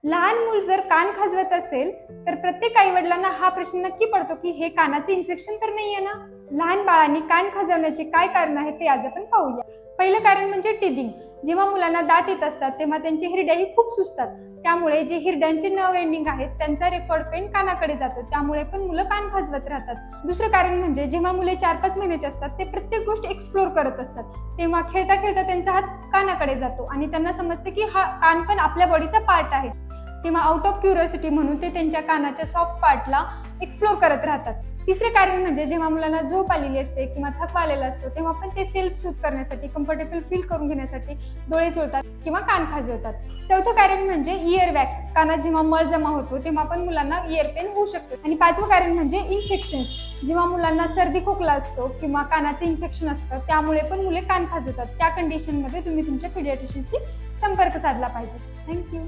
लहान मूल जर कान खाजवत असेल तर प्रत्येक आई वडिलांना हा प्रश्न नक्की पडतो की हे कानाचे इन्फेक्शन तर नाहीये ना. लहान बाळांनी कान खाजवण्याचे काय कारण आहे ते आज आपण पाहूया. पहिलं कारण म्हणजे टीथिंग. जेव्हा मुलांना दात येत असतात तेव्हा त्यांची हिरड्याही खूप सुजतात. त्यामुळे जे हिरड्यांचे नर्व एंडिंग आहेत त्यांचा रेकॉर्ड पेन कानाकडे जातो, त्यामुळे पण मुलं कान खाजवत राहतात. दुसरं कारण म्हणजे जेव्हा मुले 4-5 महिन्याचे असतात ते प्रत्येक गोष्ट एक्सप्लोर करत असतात, तेव्हा खेळता खेळता त्यांचा हात कानाकडे जातो आणि त्यांना समजते की हा कान पण आपल्या बॉडीचा पार्ट आहे. तेव्हा आउट ऑफ क्युरिओसिटी म्हणून ते त्यांच्या कानाच्या सॉफ्ट पार्टला एक्सप्लोर करत राहतात. तिसरे कारण म्हणजे जेव्हा मुलांना झोप आलेली असते किंवा थकवा आलेला असतो तेव्हा पण ते सेल्फ सूथ करण्यासाठी, कम्फर्टेबल फील करून घेण्यासाठी डोळे चोळतात किंवा कान खाजवतात. चौथं कारण म्हणजे इयर वॅक्स. कानात जेव्हा मळ जमा होतो तेव्हा पण मुलांना इयर पेन होऊ शकतो. आणि पाचवं कारण म्हणजे इन्फेक्शन्स. जेव्हा मुलांना सर्दी खोकला असतो किंवा कानाचे इन्फेक्शन असतं त्यामुळे पण मुले कान खाजवतात. त्या कंडिशनमध्ये तुम्ही तुमच्या पिडियाट्रिशियनशी संपर्क साधला पाहिजे. थँक्यू.